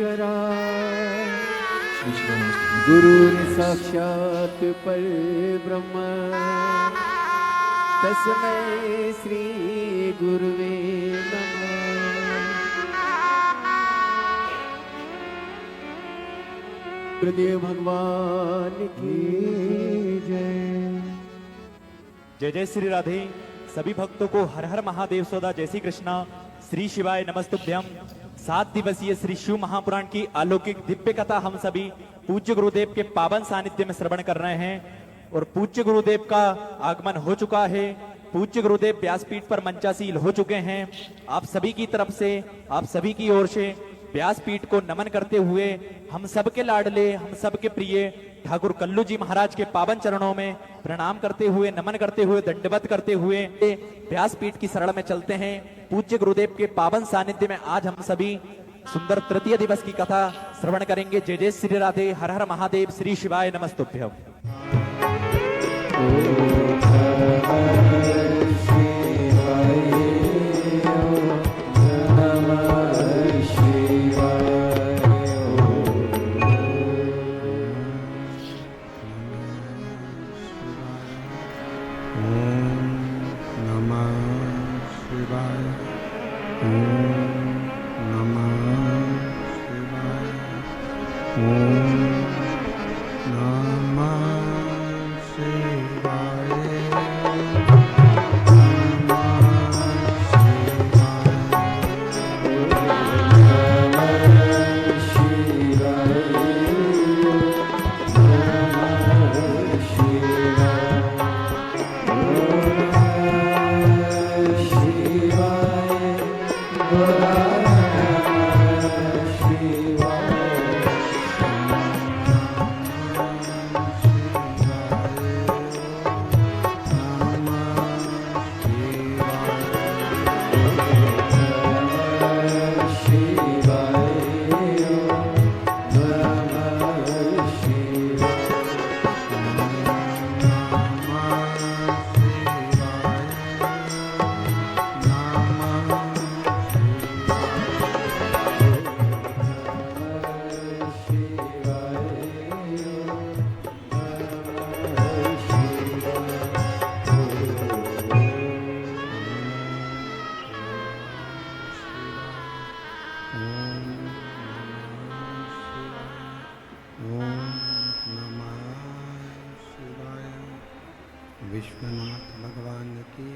परमेश्वरा गुरुर् साक्षात् परब्रह्म तस्मै श्री गुरुवे नमः। गुरुदेव भगवान की जय। जय जय श्री राधे। सभी भक्तों को हर हर महादेव सौदा जय श्री कृष्णा। श्री शिवाय नमस्तुभ्यम। 7 दिवसीय श्री शिव महापुराण की अलौकिक दिव्य कथा हम सभी पूज्य गुरुदेव के पावन सानिध्य में श्रवण कर रहे हैं और पूज्य गुरुदेव का आगमन हो चुका है। पूज्य गुरुदेव व्यासपीठ पर मंचासील हो चुके हैं। आप सभी की तरफ से, आप सभी की ओर से व्यासपीठ को नमन करते हुए हम सबके लाडले, हम सबके प्रिय ठाकुर कल्लू जी महाराज के पावन चरणों में प्रणाम करते हुए, नमन करते हुए, दंडवत करते हुए व्यासपीठ की शरण में चलते हैं। पूज्य गुरुदेव के पावन सानिध्य में आज हम सभी सुंदर तृतीय दिवस की कथा श्रवण करेंगे। जय जय श्री राधे, हर हर महादेव, श्री शिवाय नमस्तुभ्यम। विश्वनाथ भगवान की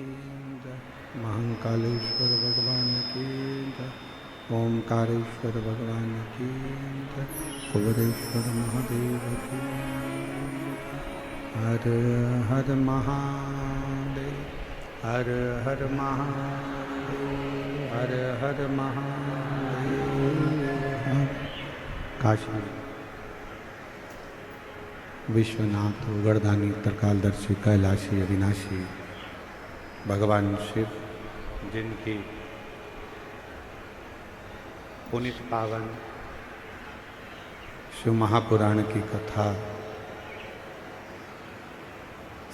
जय, महाकालेश्वर भगवान की जय, ओमकारेश्वर भगवान की जय, कुबेरेश्वर महादेव की हर हर महादेव, हर हर महादेव, हर हर महादेव। काशी विश्वनाथ उगरदानी त्रिकालदर्शी कैलाशी अविनाशी भगवान शिव, जिनकी पुनित पावन शिव महापुराण की कथा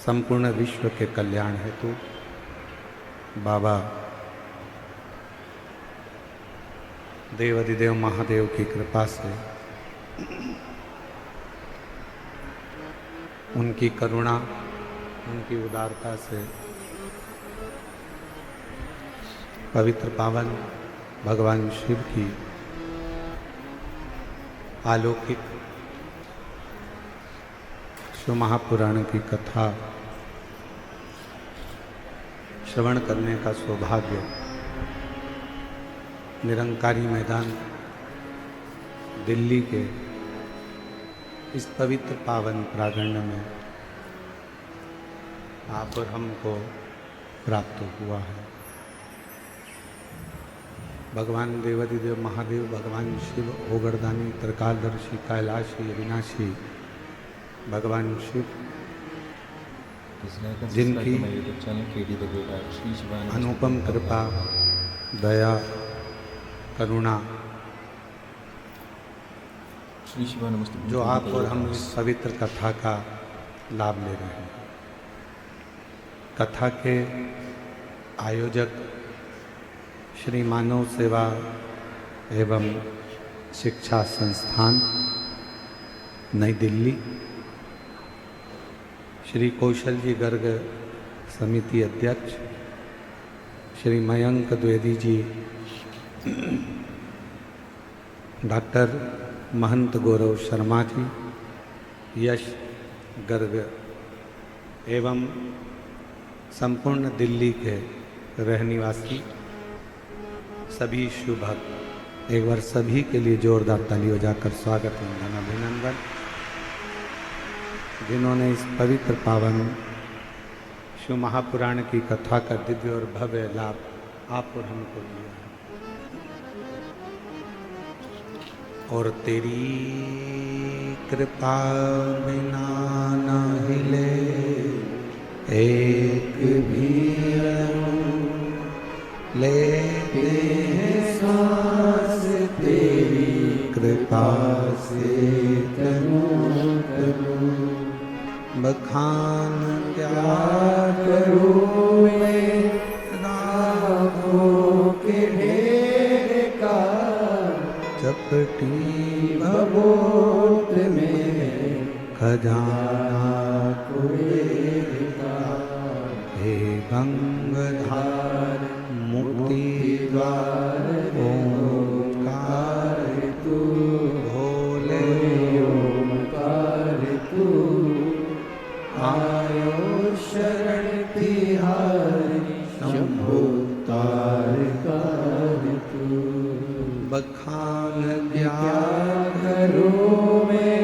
संपूर्ण विश्व के कल्याण हेतु बाबा देवाधिदेव महादेव की कृपा से, उनकी करुणा, उनकी उदारता से पवित्र पावन भगवान शिव की अलौकिक शिव महापुराण की कथा श्रवण करने का सौभाग्य निरंकारी मैदान दिल्ली के इस पवित्र पावन प्रांगण में आप और हमको प्राप्त हुआ है। भगवान देवाधिदेव महादेव, भगवान शिव ओगरदानी त्रिकालदर्शी कैलाशी अविनाशी भगवान शिव, जिनकी अनुपम कृपा, दया, करुणा, जो आप और हम इस पवित्र कथा का लाभ ले रहे हैं। कथा के आयोजक श्री मानव सेवा एवं शिक्षा संस्थान नई दिल्ली, श्री कौशल जी गर्ग समिति अध्यक्ष, श्री मयंक द्विवेदी जी, डॉक्टर महंत गौरव शर्मा जी, यश गर्ग एवं संपूर्ण दिल्ली के रहनिवासी सभी शुभ भक्त, एक बार सभी के लिए जोरदार ताली बजाकर स्वागत वंदन अभिनंदन। जिन्होंने इस पवित्र पावन शिव महापुराण की कथा का दिव्य और भव्य लाभ आप और हमको दिया है, और तेरी कृपा बिना न हिले एक भी लेते हैं सांस, तेरी कृपा से करूं बखान क्या करूं मैं, राहों के ढेर का चपटी भभूत में खजाना कुबेर का, हे गंगाधार मुक्ति द्वार ओंकार तू, भोले ओंकार तू, आयो शरण तिहारी शंभो तारकार तू, बखान घरों में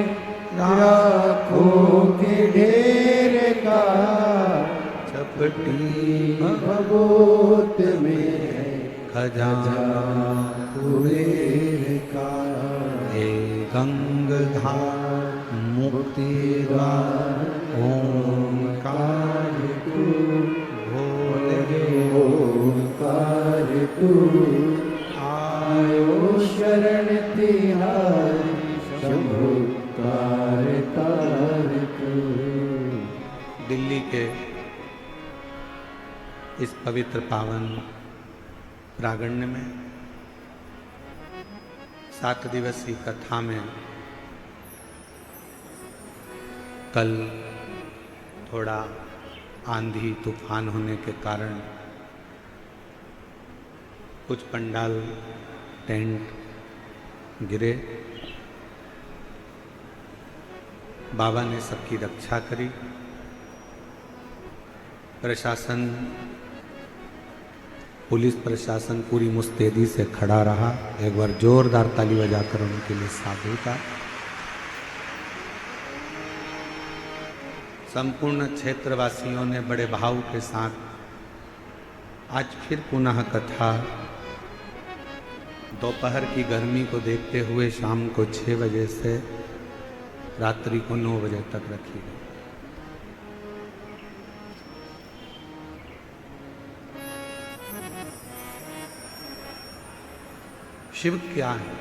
राखों के ढेर का चपटी भभूत में खजाना कुबेर का, हे गंगाधार मुक्ति द्वार ओंकार तू, भोले ओंकार तू, आयो शरण तिहारी शंभो तारकार तू। दिल्ली के इस पवित्र पावन प्रांगण में 7 दिवसीय कथा में कल थोड़ा आंधी तूफान होने के कारण कुछ पंडाल टेंट गिरे। बाबा ने सबकी रक्षा करी। प्रशासन, पुलिस प्रशासन पूरी मुस्तैदी से खड़ा रहा। एक बार जोरदार ताली बजाकर उनके लिए साधु का। संपूर्ण क्षेत्रवासियों ने बड़े भाव के साथ आज फिर पुनः कथा दोपहर की गर्मी को देखते हुए शाम को 6 बजे से रात्रि को 9 बजे तक रखी गई। शिव क्या है?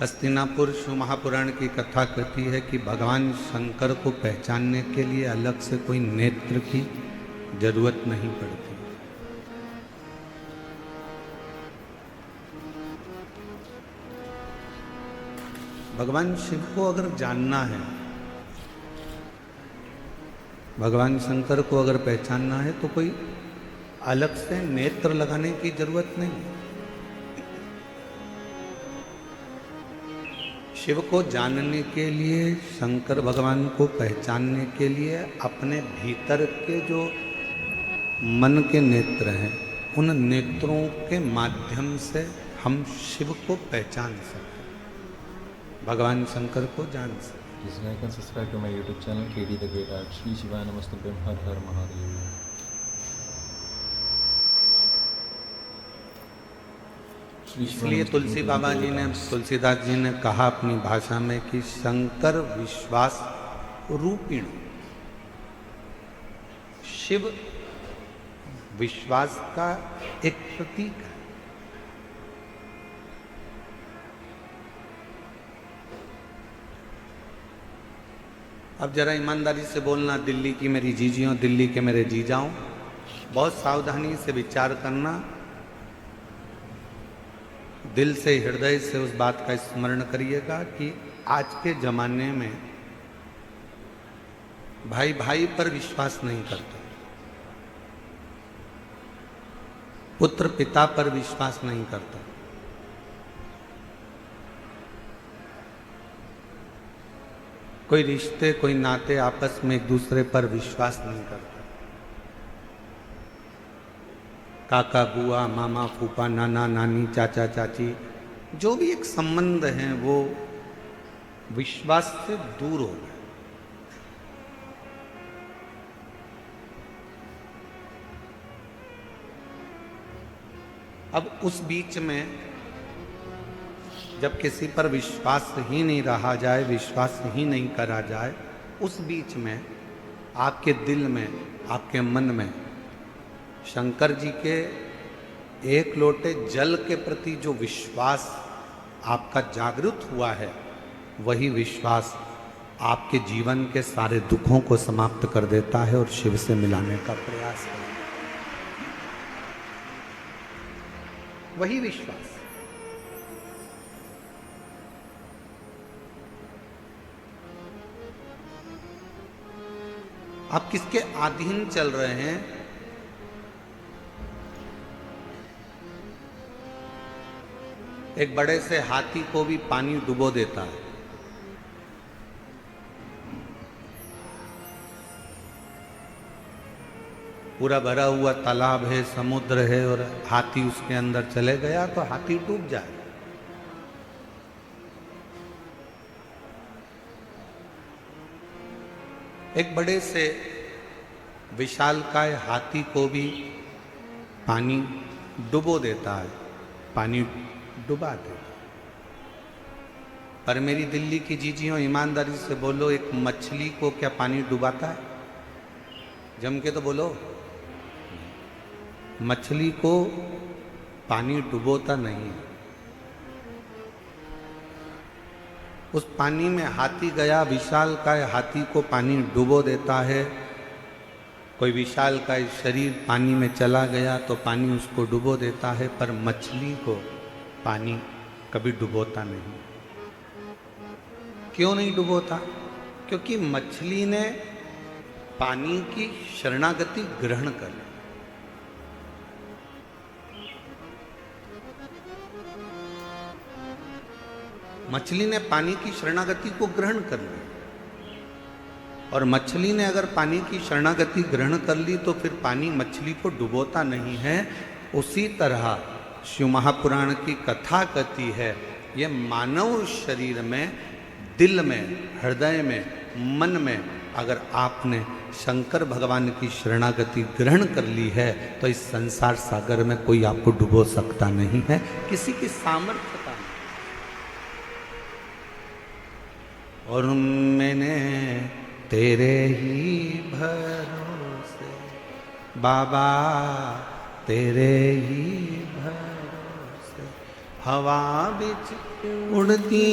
हस्तिनापुर शिव महापुराण की कथा कहती है कि भगवान शंकर को पहचानने के लिए अलग से कोई नेत्र की जरूरत नहीं पड़ती। भगवान शिव को अगर जानना है, भगवान शंकर को अगर पहचानना है तो कोई अलग से नेत्र लगाने की जरूरत नहीं। शिव को जानने के लिए, शंकर भगवान को पहचानने के लिए अपने भीतर के जो मन के नेत्र हैं, उन नेत्रों के माध्यम से हम शिव को पहचान सकते, भगवान शंकर को जान सकते। Please like and subscribe to my YouTube channel KD The Great Art. Shri Shivaya Namostubhyam, Har Har Mahadev. इसलिए तुलसी बाबा जी ने, तुलसीदास जी ने कहा अपनी भाषा में कि शंकर विश्वास रूपिण, शिव विश्वास का एक प्रतीक है। अब जरा ईमानदारी से बोलना, दिल्ली की मेरी जीजियों, दिल्ली के मेरे जीजाओं, बहुत सावधानी से विचार करना। दिल से हृदय से उस बात का स्मरण करिएगा कि आज के जमाने में भाई भाई पर विश्वास नहीं करता, पुत्र पिता पर विश्वास नहीं करता, कोई रिश्ते कोई नाते आपस में एक दूसरे पर विश्वास नहीं करता। काका बुआ मामा फूफा नाना नानी चाचा चाची जो भी एक संबंध है वो विश्वास से दूर हो गए। अब उस बीच में जब किसी पर विश्वास ही नहीं रहा जाए, विश्वास ही नहीं करा जाए, उस बीच में आपके दिल में आपके मन में शंकर जी के एक लोटे जल के प्रति जो विश्वास आपका जागृत हुआ है, वही विश्वास आपके जीवन के सारे दुखों को समाप्त कर देता है और शिव से मिलाने का प्रयास करता है। वही विश्वास। आप किसके अधीन चल रहे हैं? एक बड़े से हाथी को भी पानी डुबो देता है। पूरा भरा हुआ तालाब है, समुद्र है और हाथी उसके अंदर चले गया तो हाथी डूब जाए। एक बड़े से विशालकाय हाथी को भी पानी डुबो देता है, पानी डुबा देता। पर मेरी दिल्ली की जीजियों, ईमानदारी से बोलो, एक मछली को क्या पानी डुबाता है? जम के तो बोलो। मछली को पानी डुबोता नहीं है। उस पानी में हाथी गया, विशालकाय हाथी को पानी डुबो देता है। कोई विशालकाय शरीर पानी में चला गया तो पानी उसको डुबो देता है, पर मछली को पानी कभी डुबोता नहीं। क्यों नहीं डुबोता? क्योंकि मछली ने पानी की शरणागति ग्रहण कर ली। मछली ने पानी की शरणागति को ग्रहण कर ली, और मछली ने अगर पानी की शरणागति ग्रहण कर ली तो फिर पानी मछली को डुबोता नहीं है। उसी तरह शिव महापुराण की कथा कहती है, ये मानव शरीर में, दिल में, हृदय में, मन में अगर आपने शंकर भगवान की शरणागति ग्रहण कर ली है तो इस संसार सागर में कोई आपको डुबो सकता नहीं है, किसी की सामर्थ्य का नहीं। और मैंने तेरे ही भरोसे बाबा, तेरे ही भरोसे हवा बिच उड़ती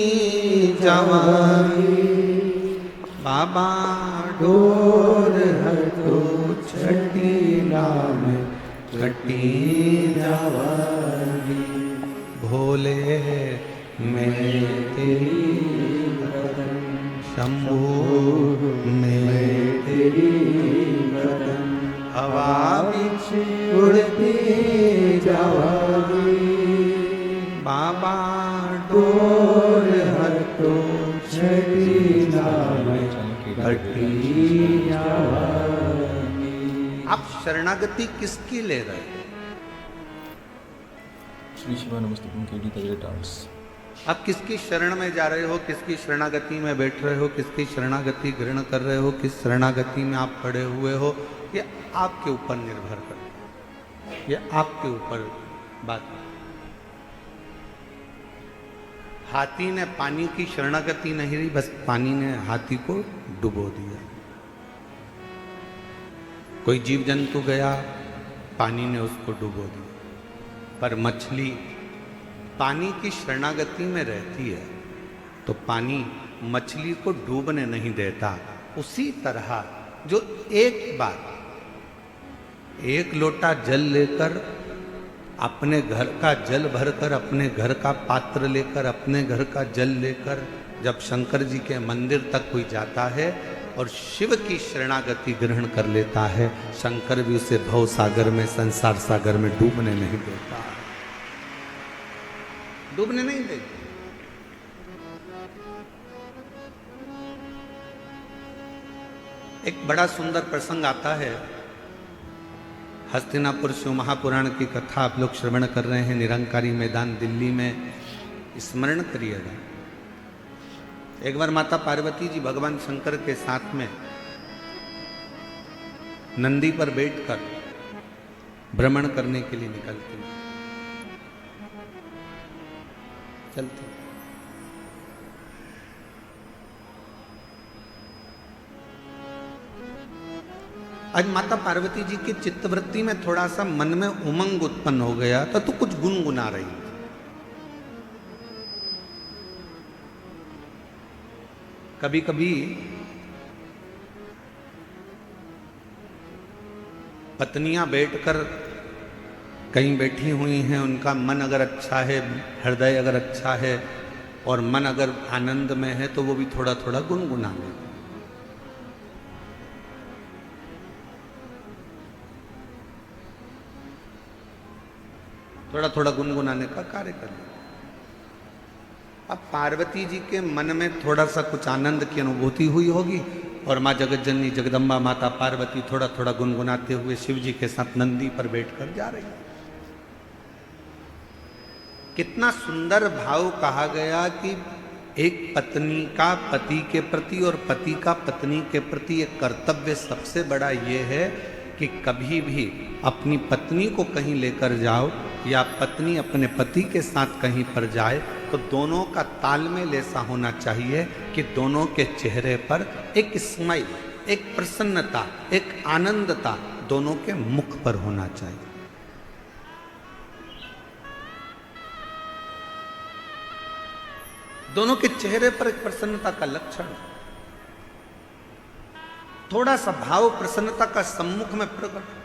जवानी, बाबा डोर हटो छठी नाम कटी जवानी, भोले मैं तेरी शंभू में तेरी बदन, हवा बिच उड़ती जवानी, बाबा डोर हटो छठी नाम कटी जवानी। आप शरणागति किसकी ले रहे हैं? श्री शिवा नमस्तुभ्यं केडी द ग्रेट आर्ट्स। आप किसकी शरण में जा रहे हो? किसकी शरणागति में बैठ रहे हो? किसकी शरणागति ग्रहण कर रहे हो? किस शरणागति में आप पड़े हुए हो? ये आपके ऊपर निर्भर करता है, ये आपके ऊपर बात है। हाथी ने पानी की शरणागति नहीं रही, बस पानी ने हाथी को डुबो दिया। कोई जीव जंतु गया, पानी ने उसको डुबो दिया। पर मछली पानी की शरणागति में रहती है तो पानी मछली को डूबने नहीं देता। उसी तरह जो एक बार एक लोटा जल लेकर अपने घर का जल भरकर, अपने घर का पात्र लेकर, अपने घर का जल लेकर जब शंकर जी के मंदिर तक कोई जाता है और शिव की शरणागति ग्रहण कर लेता है, शंकर भी उसे भव सागर में, संसार सागर में डूबने नहीं देता, डूबने नहीं देता। एक बड़ा सुंदर प्रसंग आता है, हस्तिनापुर शिव महापुराण की कथा आप लोग श्रवण कर रहे हैं, निरंकारी मैदान दिल्ली में, स्मरण करिएगा। एक बार माता पार्वती जी भगवान शंकर के साथ में नंदी पर बैठकर भ्रमण करने के लिए निकलती हैं, चलती। आज माता पार्वती जी की चित्तवृत्ति में थोड़ा सा मन में उमंग उत्पन्न हो गया था, तो कुछ गुनगुना रही थी। कभी कभी पत्नियां बैठकर कहीं बैठी हुई हैं, उनका मन अगर अच्छा है, हृदय अगर अच्छा है और मन अगर आनंद में है, तो वो भी थोड़ा थोड़ा गुनगुना लेते। थोड़ा थोड़ा गुनगुनाने का कार्य कर लिया। अब पार्वती जी के मन में थोड़ा सा कुछ आनंद की अनुभूति हुई होगी और माँ जगतजननी जगदम्बा माता पार्वती थोड़ा थोड़ा गुनगुनाते हुए शिव जी के साथ नंदी पर बैठकर जा रही। कितना सुंदर भाव कहा गया कि एक पत्नी का पति के प्रति और पति का पत्नी के प्रति एक कर्तव्य सबसे बड़ा ये है कि कभी भी अपनी पत्नी को कहीं लेकर जाओ या पत्नी अपने पति के साथ कहीं पर जाए तो दोनों का तालमेल ऐसा होना चाहिए कि दोनों के चेहरे पर एक स्माइल, एक प्रसन्नता, एक आनंदता दोनों के मुख पर होना चाहिए। दोनों के चेहरे पर एक प्रसन्नता का लक्षण, थोड़ा सा भाव प्रसन्नता का सम्मुख में प्रकट।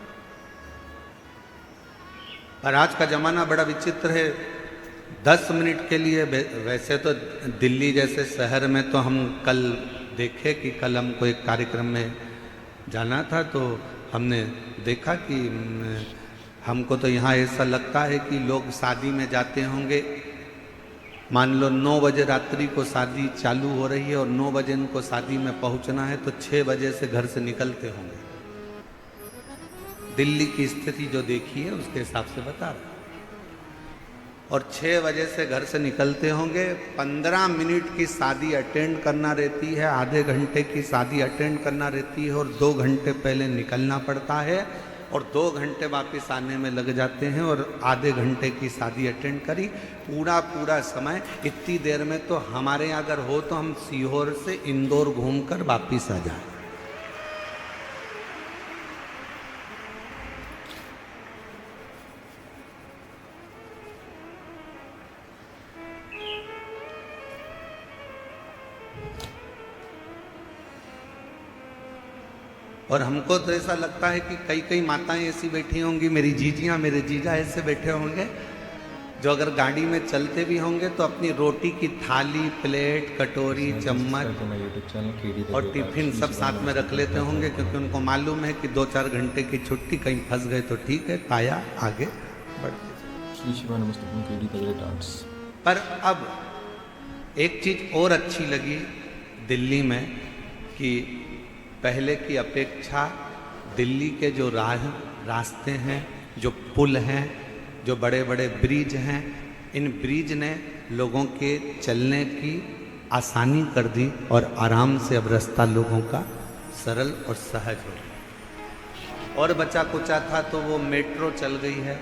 पर आज का जमाना बड़ा विचित्र है। 10 मिनट के लिए, वैसे तो दिल्ली जैसे शहर में तो हम कल देखे कि कल हमको एक कार्यक्रम में जाना था, तो हमने देखा कि हमको तो यहाँ ऐसा लगता है कि लोग शादी में जाते होंगे, मान लो 9 बजे रात्रि को शादी चालू हो रही है और 9 बजे इनको शादी में पहुंचना है, तो 6 बजे से घर से निकलते होंगे। दिल्ली की स्थिति जो देखी है उसके हिसाब से बता रहा। और 6 बजे से घर से निकलते होंगे, 15 मिनट की शादी अटेंड करना रहती है, आधे घंटे की शादी अटेंड करना रहती है और 2 घंटे पहले निकलना पड़ता है और 2 घंटे वापस आने में लग जाते हैं और आधे घंटे की शादी अटेंड करी। पूरा समय इतनी देर में तो हमारे यहाँ अगर हो तो हम सीहोर से इंदौर घूमकर वापस आ जाए। और हमको तो ऐसा लगता है कि कई कई माताएं ऐसी बैठी होंगी, मेरी जीजियां, मेरे जीजा ऐसे बैठे होंगे जो अगर गाड़ी में चलते भी होंगे तो अपनी रोटी की थाली, प्लेट, कटोरी, चम्मच और टिफिन सब साथ में रख लेते होंगे, क्योंकि उनको मालूम है कि 2-4 घंटे की छुट्टी, कहीं फंस गए तो ठीक है, काया आगे बढ़ती। पर अब एक चीज और अच्छी लगी दिल्ली में कि पहले की अपेक्षा दिल्ली के जो रास्ते हैं, जो पुल हैं, जो बड़े बड़े ब्रिज हैं, इन ब्रिज ने लोगों के चलने की आसानी कर दी और आराम से अब रास्ता लोगों का सरल और सहज हो गया। और बचा कुचा था तो वो मेट्रो चल गई है।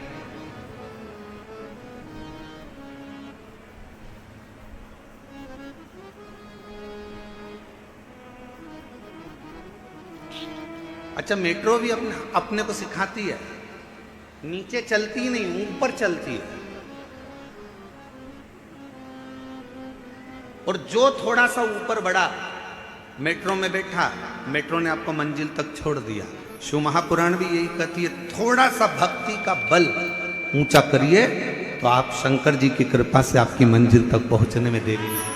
अच्छा, मेट्रो भी अपने को सिखाती है, नीचे चलती ही नहीं, ऊपर चलती है। और जो थोड़ा सा ऊपर बढ़ा, मेट्रो में बैठा, मेट्रो ने आपको मंजिल तक छोड़ दिया। शिव महापुराण भी यही कहती है, थोड़ा सा भक्ति का बल ऊंचा करिए तो आप शंकर जी की कृपा से आपकी मंजिल तक पहुंचने में देरी नहीं होगी।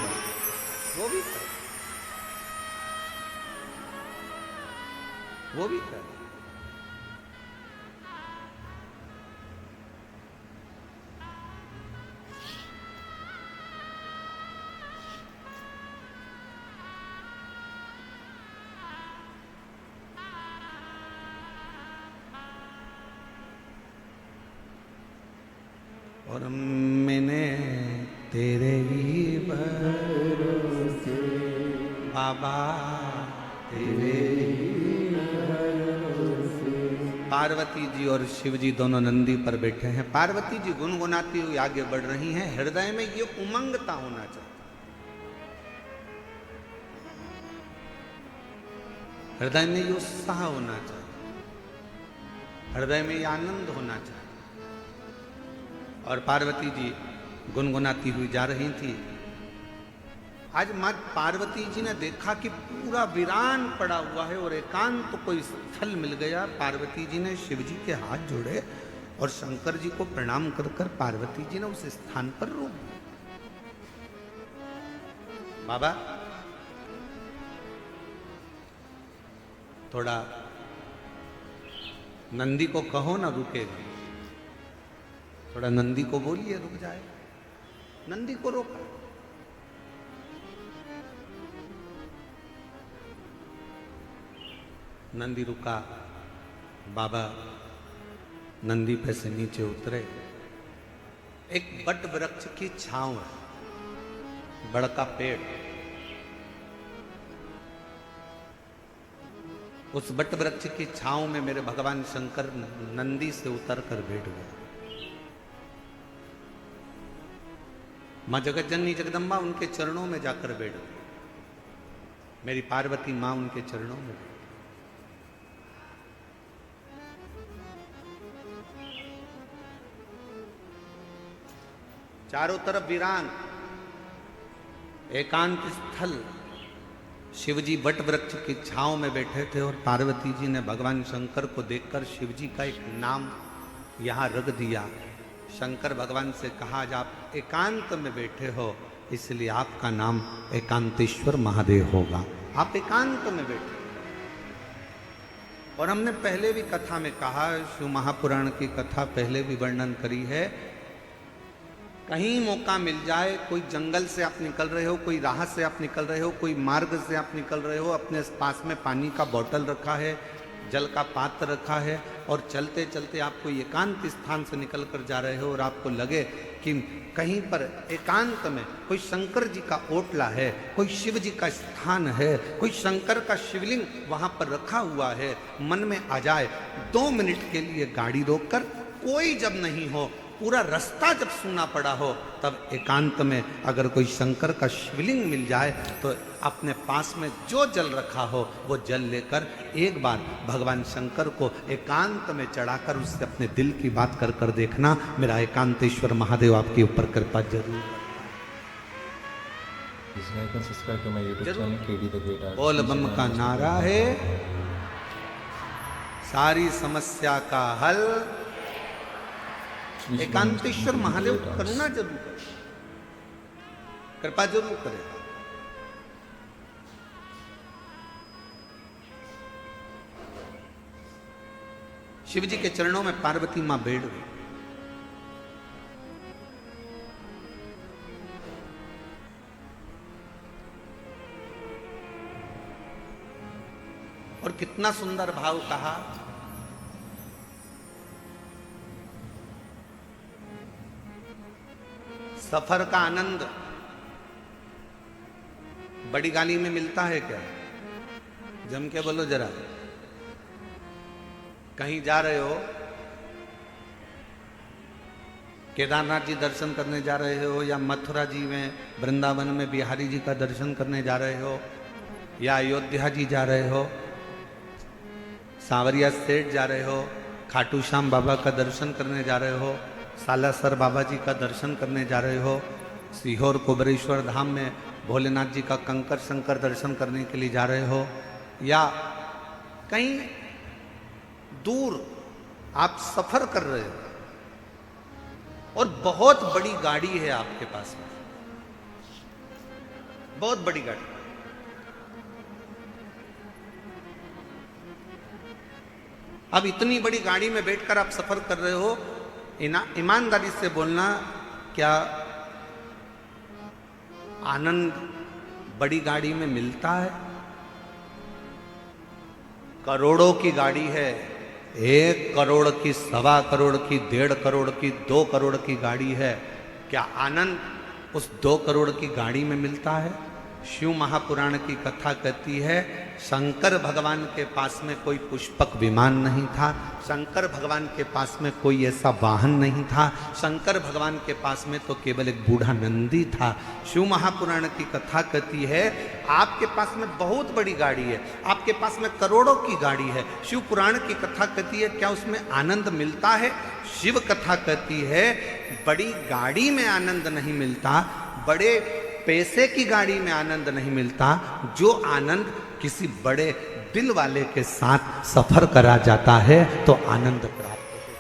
वो भी करे, वो भी करे। और मैंने तेरे ही भरोसे बाबा तेरे ही भरोसे। पार्वती जी और शिव जी दोनों नंदी पर बैठे हैं। पार्वती जी गुनगुनाती हुई आगे बढ़ रही हैं। हृदय में ये उमंगता होना चाहिए, हृदय में ये उत्साह होना चाहिए, हृदय में ये आनंद होना चाहिए। और पार्वती जी गुनगुनाती हुई जा रही थी। आज माँ पार्वती जी ने देखा कि पूरा वीरान पड़ा हुआ है और एकांत तो कोई स्थल मिल गया। पार्वती जी ने शिव जी के हाथ जोड़े और शंकर जी को प्रणाम कर कर पार्वती जी ने उस स्थान पर रोक दिया। बाबा थोड़ा नंदी को कहो ना रुकेगा, थोड़ा नंदी को बोलिए रुक जाए। नंदी को रोका। नंदी रुका। बाबा नंदी पे से नीचे उतरे। एक बट वृक्ष की छांव है, बड़का पेड़। उस बट वृक्ष की छांव में मेरे भगवान शंकर नंदी से उतर कर बैठ गए। मां जगत जननी जगदम्बा उनके चरणों में जाकर बैठ गई। मेरी पार्वती मां उनके चरणों में बैठ। चारों तरफ वीरान एकांत स्थल। शिवजी वट वृक्ष की छांव में बैठे थे और पार्वती जी ने भगवान शंकर को देखकर शिवजी का एक नाम यहां रख दिया। शंकर भगवान से कहा, आज आप एकांत में बैठे हो इसलिए आपका नाम एकांतेश्वर महादेव होगा। आप एकांत में बैठे। और हमने पहले भी कथा में कहा, शिव महापुराण की कथा पहले भी वर्णन करी है। कहीं मौका मिल जाए, कोई जंगल से आप निकल रहे हो, कोई राह से आप निकल रहे हो, कोई मार्ग से आप निकल रहे हो, अपने पास में पानी का बोतल रखा है, जल का पात्र रखा है और चलते चलते आप कोई एकांत स्थान से निकल कर जा रहे हो और आपको लगे कि कहीं पर एकांत में कोई शंकर जी का ओटला है, कोई शिव जी का स्थान है, कोई शंकर का शिवलिंग वहां पर रखा हुआ है, मन में आ जाए 2 मिनट के लिए गाड़ी रोककर, कोई जब नहीं हो, पूरा रास्ता जब सूना पड़ा हो, तब एकांत में अगर कोई शंकर का शिवलिंग मिल जाए तो अपने पास में जो जल रखा हो वो जल लेकर एक बार भगवान शंकर को एकांत में चढ़ाकर उससे अपने दिल की बात कर कर देखना। मेरा एकांतेश्वर महादेव आपके ऊपर कृपा जरूर। Subscribe to my YouTube channel KD the great art. बोल बम का नारा है, सारी समस्या का हल एकांतेश्वर महादेव करुणा जरूर करे, कृपा जरूर करेगा। शिव जी के चरणों में पार्वती मां बैठ गई। और कितना सुंदर भाव कहा, सफर का आनंद बड़ी गाड़ी में मिलता है क्या? जम के बोलो जरा। कहीं जा रहे हो, केदारनाथ जी दर्शन करने जा रहे हो, या मथुरा जी में वृंदावन में बिहारी जी का दर्शन करने जा रहे हो, या अयोध्या जी जा रहे हो, सांवरिया सेठ जा रहे हो, खाटू श्याम बाबा का दर्शन करने जा रहे हो, सालासर बाबा जी का दर्शन करने जा रहे हो, सीहोर कुबरेश्वर धाम में भोलेनाथ जी का कंकर शंकर दर्शन करने के लिए जा रहे हो, या कहीं दूर आप सफर कर रहे हो, और बहुत बड़ी गाड़ी है आपके पास में, बहुत बड़ी गाड़ी। अब इतनी बड़ी गाड़ी में बैठकर आप सफर कर रहे हो, ईमानदारी से बोलना, क्या आनंद बड़ी गाड़ी में मिलता है? करोड़ों की गाड़ी है, 1 करोड़ की, 1.25 करोड़ की, 1.5 करोड़ की, 2 करोड़ की गाड़ी है। क्या आनंद उस 2 करोड़ की गाड़ी में मिलता है? शिव महापुराण की कथा कहती है, शंकर भगवान के पास में कोई पुष्पक विमान नहीं था, शंकर भगवान के पास में कोई ऐसा वाहन नहीं था, शंकर भगवान के पास में तो केवल एक बूढ़ा नंदी था। शिव महापुराण की कथा कहती है, आपके पास में बहुत बड़ी गाड़ी है, आपके पास में करोड़ों की गाड़ी है। शिव पुराण की कथा कहती है, क्या उसमें आनंद मिलता है? शिव कथा कहती है, बड़ी गाड़ी में आनंद नहीं मिलता, बड़े पैसे की गाड़ी में आनंद नहीं मिलता, जो आनंद किसी बड़े दिल वाले के साथ सफर करा जाता है तो आनंद प्राप्त होता है।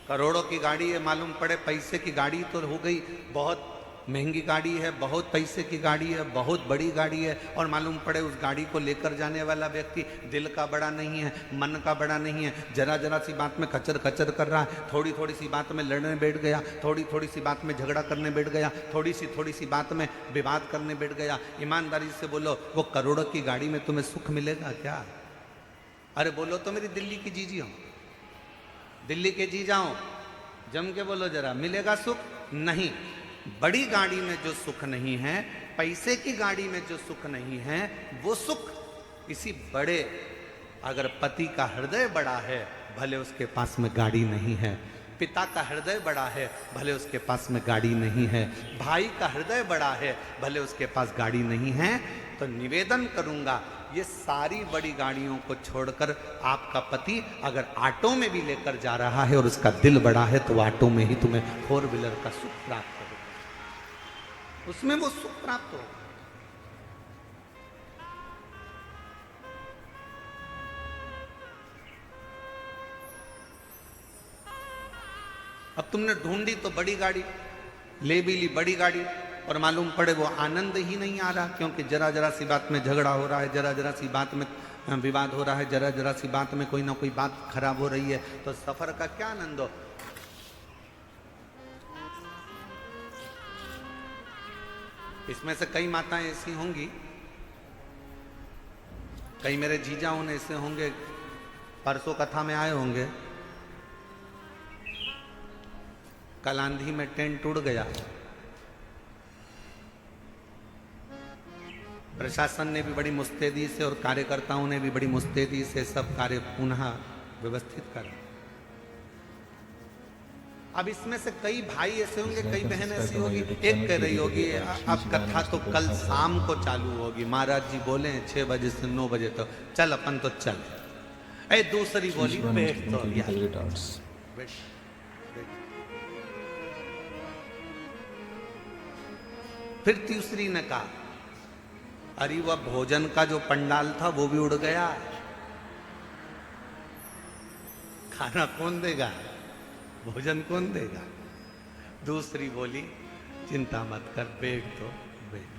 करोड़ों की गाड़ी है, मालूम पड़े पैसे की गाड़ी तो हो गई, बहुत महंगी गाड़ी है, बहुत पैसे की गाड़ी है, बहुत बड़ी गाड़ी है, और मालूम पड़े उस गाड़ी को लेकर जाने वाला व्यक्ति दिल का बड़ा नहीं है, मन का बड़ा नहीं है, जरा जरा सी बात में कचर कचर कर रहा है, थोड़ी थोड़ी सी बात में लड़ने बैठ गया, थोड़ी थोड़ी सी बात में झगड़ा करने बैठ गया, थोड़ी सी बात में विवाद करने बैठ गया। ईमानदारी से बोलो, वो करोड़ों की गाड़ी में तुम्हें सुख मिलेगा क्या? अरे बोलो तो मेरी दिल्ली की जीजी हो, दिल्ली के जी जाओ, जम के बोलो जरा, मिलेगा सुख? नहीं। बड़ी गाड़ी में जो सुख नहीं है, पैसे की गाड़ी में जो सुख नहीं है, वो सुख किसी बड़े, अगर पति का हृदय बड़ा है भले उसके पास में गाड़ी नहीं है, पिता का हृदय बड़ा है भले उसके पास में गाड़ी नहीं है, भाई का हृदय बड़ा है भले उसके पास गाड़ी नहीं है, तो निवेदन करूंगा, ये सारी बड़ी गाड़ियों को छोड़कर आपका पति अगर ऑटो में भी लेकर जा रहा है और उसका दिल बड़ा है, तो ऑटो में ही तुम्हें 4 व्हीलर का सुख प्राप्त होगा, उसमें वो सुख प्राप्त होगा। अब तुमने ढूंढी तो बड़ी गाड़ी, ले भी ली बड़ी गाड़ी, और मालूम पड़े वो आनंद ही नहीं आ रहा, क्योंकि जरा जरा सी बात में झगड़ा हो रहा है, जरा जरा सी बात में विवाद हो रहा है, जरा जरा सी बात में कोई ना कोई बात खराब हो रही है, तो सफर का क्या आनंद हो? इसमें से कई माताएं ऐसी होंगी, कई मेरे जीजा उन ऐसे होंगे, परसों कथा में आए होंगे, कल आंधी में टेंट उड़ गया, प्रशासन ने भी बड़ी मुस्तैदी से और कार्यकर्ताओं ने भी बड़ी मुस्तैदी से सब कार्य पुनः व्यवस्थित करा। अब इसमें से कई भाई ऐसे होंगे, कई बहन ऐसी होगी, एक कह रही होगी अब कथा तो कल शाम को चालू होगी, महाराज जी बोले 6 बजे से 9 बजे तक, चल अपन तो चल। ऐ दूसरी बोली बैठ तो यार, फिर तीसरी ने कहा, अरे वह भोजन का जो पंडाल था वो भी उड़ गया, खाना कौन देगा, भोजन कौन देगा? दूसरी बोली, चिंता मत कर, बैठ तो बैठ,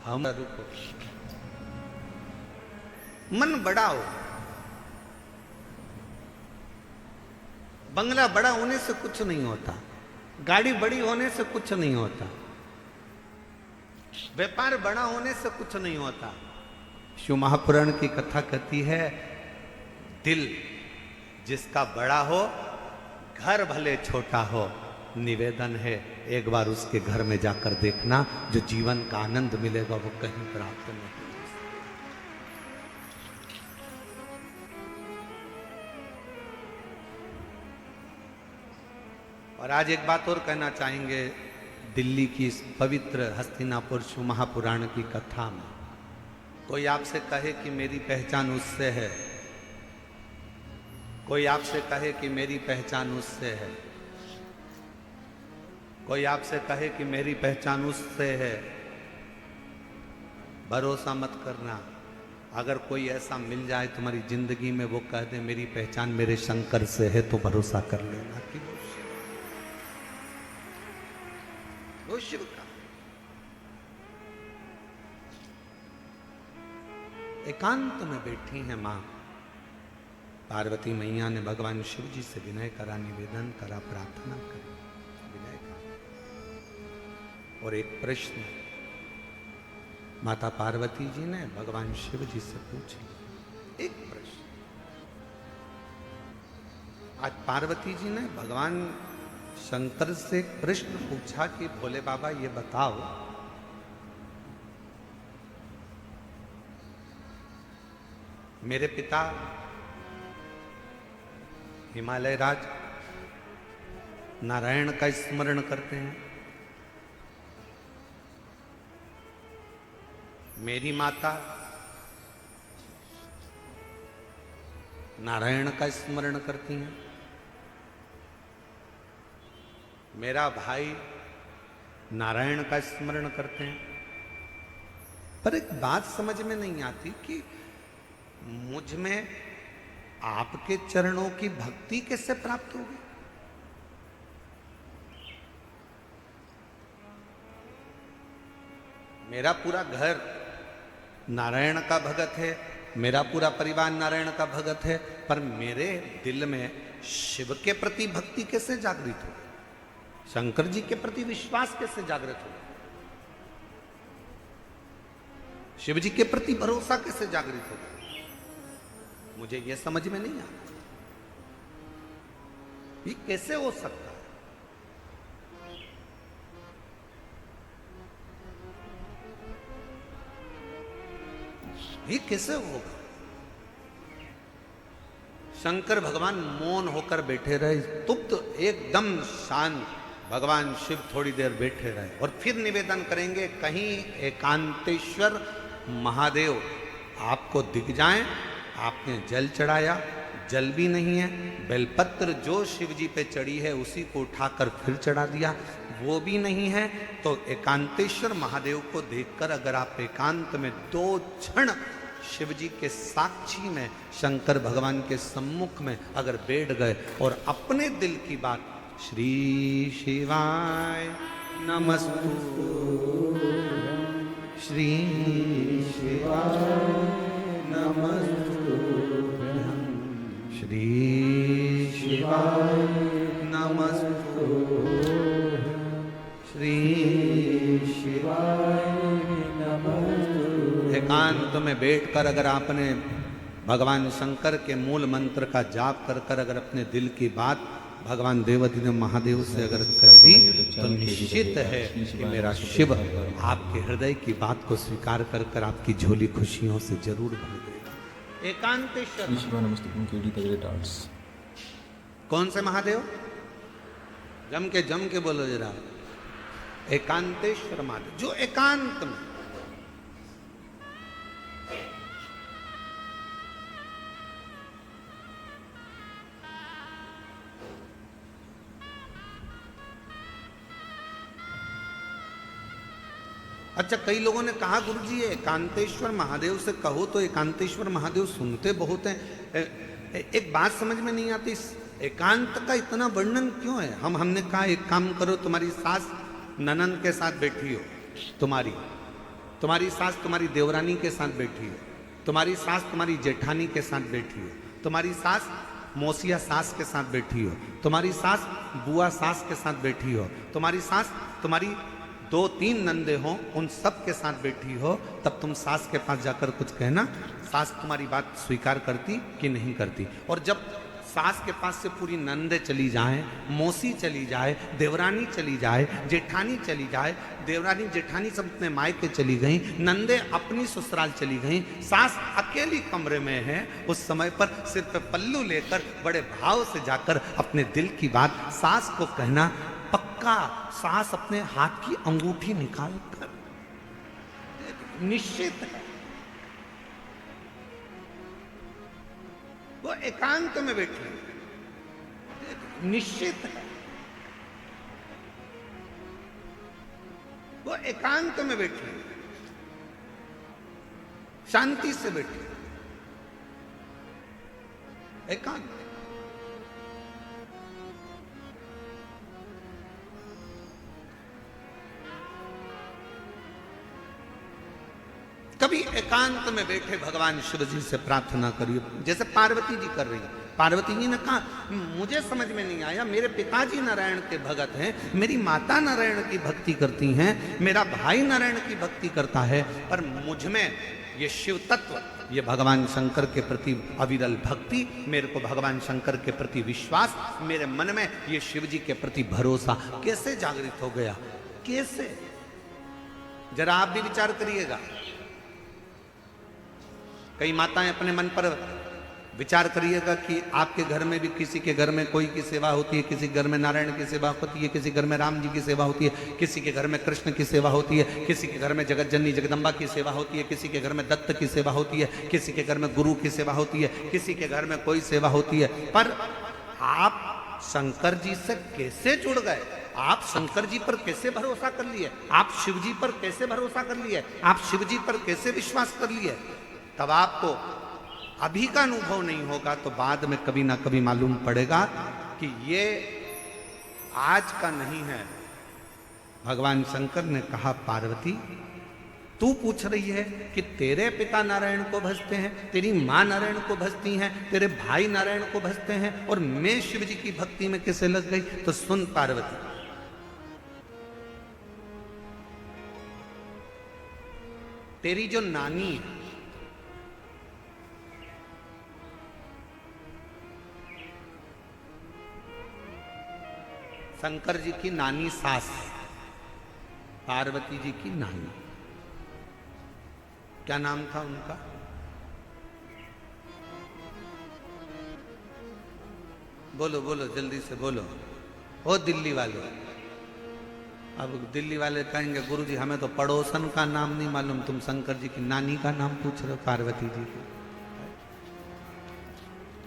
हम रुको, मन बड़ा हो, बंगला बड़ा होने से कुछ नहीं होता, गाड़ी बड़ी होने से कुछ नहीं होता, व्यापार बड़ा होने से कुछ नहीं होता। शिव महापुराण की कथा कहती है, दिल जिसका बड़ा हो, घर भले छोटा हो, निवेदन है एक बार उसके घर में जाकर देखना, जो जीवन का आनंद मिलेगा वो कहीं प्राप्त नहीं। और आज एक बात और कहना चाहेंगे, दिल्ली की इस पवित्र हस्तिनापुर शिव महापुराण की कथा में कोई आपसे कहे कि मेरी पहचान उससे है, कोई आपसे कहे कि मेरी पहचान उससे है, कोई आपसे कहे कि मेरी पहचान उससे है, भरोसा मत करना, अगर कोई ऐसा मिल जाए तुम्हारी जिंदगी में, वो कह दे मेरी पहचान मेरे शंकर से है, तो भरोसा कर लेना कि वो शिव का। एकांत में बैठी है मां पार्वती मैया ने भगवान शिव जी से विनय करा, निवेदन करा, प्रार्थना करी, विनय करा। और एक प्रश्न माता पार्वती जी ने भगवान शिव जी से पूछ लिया, एक प्रश्न। आज पार्वती जी ने भगवान शंकर से एक प्रश्न पूछा कि भोले बाबा ये बताओ, मेरे पिता हिमालय राज नारायण का स्मरण करते हैं, मेरी माता नारायण का स्मरण करती हैं, मेरा भाई नारायण का स्मरण करते हैं। पर एक बात समझ में नहीं आती कि मुझ में आपके चरणों की भक्ति कैसे प्राप्त होगी। मेरा पूरा घर नारायण का भगत है, मेरा पूरा परिवार नारायण का भगत है, पर मेरे दिल में शिव के प्रति भक्ति कैसे जागृत हो, शंकर जी के प्रति विश्वास कैसे जागृत हो, शिव जी के प्रति भरोसा कैसे जागृत हो, मुझे यह समझ में नहीं आता। ये कैसे हो सकता है? ये कैसे होगा? शंकर भगवान मौन होकर बैठे रहे, स्तुप्त, एकदम शांत। भगवान शिव थोड़ी देर बैठे रहे और फिर निवेदन करेंगे, कहीं एकांतेश्वर महादेव आपको दिख जाएं। आपने जल चढ़ाया, जल भी नहीं है, बेलपत्र जो शिव जी पे चढ़ी है उसी को उठाकर फिर चढ़ा दिया, वो भी नहीं है। तो एकांतेश्वर महादेव को देखकर अगर आप एकांत में 2 क्षण शिव जी के साक्षी में, शंकर भगवान के सम्मुख में अगर बैठ गए और अपने दिल की बात, श्री शिवाय नमस्तु, श्री शिवाय नमस्तु, श्री शिवाय नमस्तु, श्री शिवाय नमस्तु। एकांत में बैठकर अगर आपने भगवान शंकर के मूल मंत्र का जाप कर कर अगर अपने दिल की बात भगवान देवाधिदेव महादेव से अगर कर दी, तो निश्चित है कि मेरा शिव आपके हृदय की बात को स्वीकार कर कर आपकी झोली खुशियों से जरूर भर देगा। एकांतेश्वर कौन से महादेव? जम के बोलो जरा। एकांतेश्वर महादेव, जो एकांत में अच्छा, कई लोगों ने कहा गुरुजी ये एकांतेश्वर महादेव से कहो तो एकांतेश्वर महादेव सुनते बहुत हैं। एक बात समझ में नहीं आती, एकांत का इतना वर्णन क्यों है? हमने कहा एक काम करो, तुम्हारी सास ननन के साथ बैठी हो, तुम्हारी सास तुम्हारी देवरानी के साथ बैठी हो, तुम्हारी सास तुम्हारी जेठानी के साथ बैठी हो, तुम्हारी सास मौसिया सास के साथ बैठी हो, तुम्हारी सास बुआ सास के साथ बैठी हो, तुम्हारी सास तुम्हारी 2-3 नंदे हो, उन सब के साथ बैठी हो, तब तुम सास के पास जाकर कुछ कहना, सास तुम्हारी बात स्वीकार करती कि नहीं करती। और जब सास के पास से पूरी नंदे चली जाए, मौसी चली जाए, देवरानी चली जाए, जेठानी चली जाए, देवरानी जेठानी सब अपने मायके चली गई, नंदे अपनी ससुराल चली गई, सास अकेली कमरे में है, उस समय पर सिर पे पल्लू लेकर बड़े भाव से जाकर अपने दिल की बात सास को कहना, पक्का सास अपने हाथ की अंगूठी निकाल कर निश्चित है वो एकांत में बैठी, निश्चित है वो एकांत में बैठी। शांति से बैठिए, एकांत। कभी एकांत में बैठे भगवान शिव जी से प्रार्थना करिए, जैसे पार्वती जी कर रही है। पार्वती जी ने कहा, मुझे समझ में नहीं आया, मेरे पिताजी नारायण के भगत हैं, मेरी माता नारायण की भक्ति करती हैं, मेरा भाई नारायण की भक्ति करता है, पर मुझ में ये शिव तत्व, ये भगवान शंकर के प्रति अविरल भक्ति, मेरे को भगवान शंकर के प्रति विश्वास, मेरे मन में ये शिव जी के प्रति भरोसा कैसे जागृत हो गया? कैसे? जरा आप भी विचार करिएगा। कई माताएं अपने मन पर विचार करिएगा कि आपके घर में भी किसी के घर में कोई की सेवा होती है, किसी घर में नारायण की सेवा होती है, किसी घर में राम जी की सेवा होती है, किसी के घर में कृष्ण की सेवा होती है, किसी के घर में जगत जननी जगदम्बा की सेवा होती है, किसी के घर में दत्त की सेवा होती है, किसी के घर में गुरु की सेवा होती है, किसी के घर में कोई सेवा होती है। पर आप शंकर जी से कैसे जुड़ गए? आप शंकर जी पर कैसे भरोसा कर लिए? आप शिव जी पर कैसे भरोसा कर लिए? आप शिव जी पर कैसे विश्वास कर लिए? तब आपको अभी का अनुभव नहीं होगा तो बाद में कभी ना कभी मालूम पड़ेगा कि ये आज का नहीं है। भगवान शंकर ने कहा, पार्वती तू पूछ रही है कि तेरे पिता नारायण को भजते हैं, तेरी माँ नारायण को भजती हैं, तेरे भाई नारायण को भजते हैं, और मैं शिव जी की भक्ति में कैसे लग गई? तो सुन पार्वती, तेरी जो नानी है, शंकर जी की नानी सास, पार्वती जी की नानी, क्या नाम था उनका? बोलो बोलो, जल्दी से बोलो। ओ दिल्ली वाले, अब दिल्ली वाले कहेंगे, गुरुजी हमें तो पड़ोसन का नाम नहीं मालूम, तुम शंकर जी की नानी का नाम पूछ रहे हो? पार्वती जी की,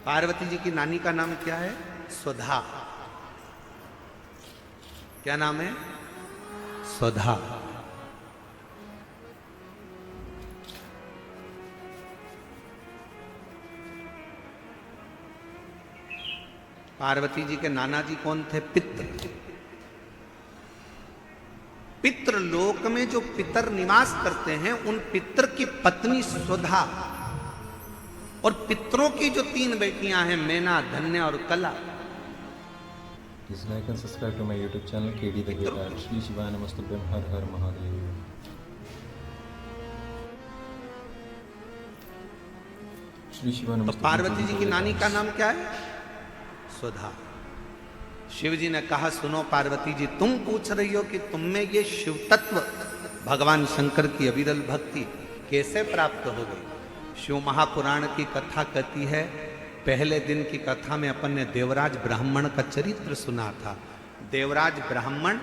पार्वती जी की नानी का नाम क्या है? सुधा। क्या नाम है? सुधा। पार्वती जी के नाना जी कौन थे? पित्र। पितृ लोक में जो पितर निवास करते हैं, उन पितर की पत्नी सुधा, और पितरों की जो 3 बेटियां हैं, मैना, धन्य और कला। Please like and subscribe to my YouTube channel KD the Great Art. Shri Shivaya Namostubhyam. Har Har Mahadev. Shri Shiva तो नमस्तुभ्यं। पार्वती जी की नानी का नाम क्या है? सुधा। शिव जी ने कहा, सुनो पार्वती जी, तुम पूछ रही हो कि तुम में ये शिव तत्व, भगवान शंकर की अविरल भक्ति कैसे प्राप्त हो गई? शिव महापुराण की कथा कहती है, पहले दिन की कथा में अपन ने देवराज ब्राह्मण का चरित्र सुना था। देवराज ब्राह्मण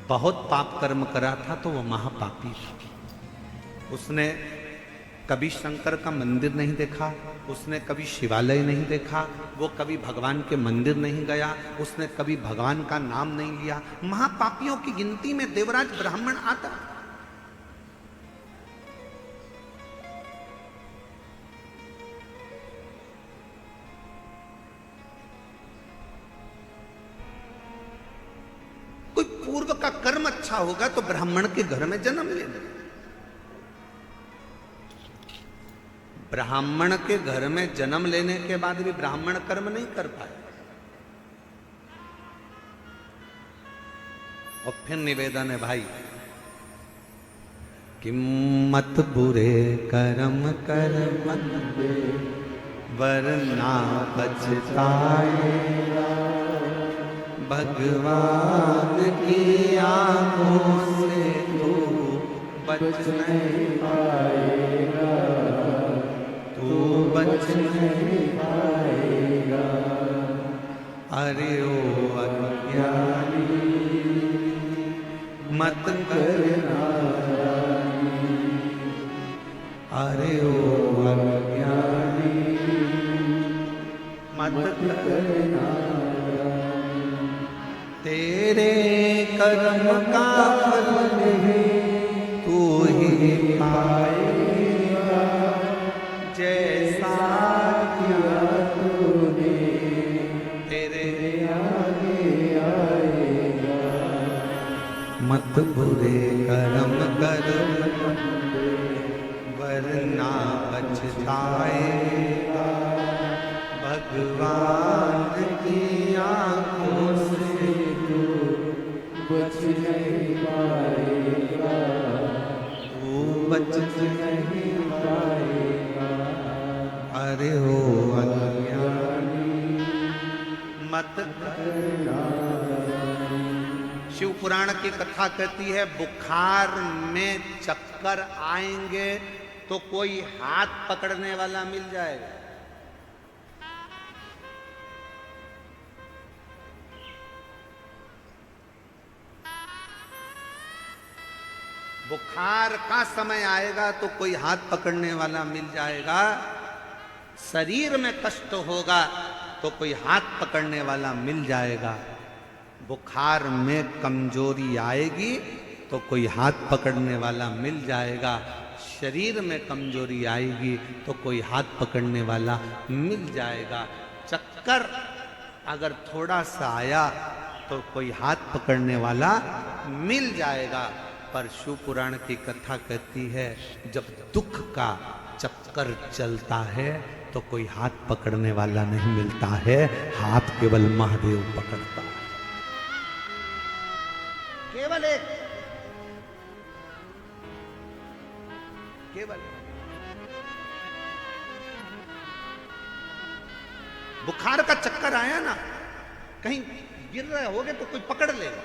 बहुत पाप कर्म करा था, तो वो महापापी था। उसने कभी शंकर का मंदिर नहीं देखा, उसने कभी शिवालय नहीं देखा, वो कभी भगवान के मंदिर नहीं गया, उसने कभी भगवान का नाम नहीं लिया। महापापियों की गिनती में देवराज ब्राह्मण आता। कोई पूर्व का कर्म अच्छा होगा तो ब्राह्मण के घर में जन्म लेना। ब्राह्मण के घर में जन्म लेने के बाद भी ब्राह्मण कर्म नहीं कर पाए। और फिर निवेदन है भाई कि मत बुरे कर्म कर बंदे, वरना पछताएगा। भगवान की आंखों से तू बच नहीं पाएगा, तू बच नहीं पाएगा। अरे ओ अज्ञानी मत करना, अरे ओ अज्ञानी मत करना। तेरे कर्म का फल तू ही पाएगा। पाएगा। मत बुरे कर्म कर वरना पछताएगा। भगवान की आंखों से बच नहीं पाएगा, तू बच नहीं पाएगा। अरे हो अज्ञानी मत करना। शिव पुराण की कथा कहती है बुखार में चक्कर आएंगे तो कोई हाथ पकड़ने वाला मिल जाएगा। बुखार का समय आएगा तो कोई हाथ पकड़ने वाला मिल जाएगा। शरीर में कष्ट होगा तो कोई हाथ पकड़ने वाला मिल जाएगा। बुखार में कमजोरी आएगी तो कोई हाथ पकड़ने वाला मिल जाएगा। शरीर में कमजोरी आएगी तो कोई हाथ पकड़ने वाला मिल जाएगा। चक्कर अगर थोड़ा सा आया तो कोई हाथ पकड़ने वाला मिल जाएगा। पर शिव पुराण की कथा कहती है जब दुख का चक्कर चलता है तो कोई हाथ पकड़ने वाला नहीं मिलता है, हाथ केवल महादेव पकड़ता है। केवल एक, केवल बुखार का चक्कर आया ना, कहीं गिर रहे होगे तो कोई पकड़ लेगा।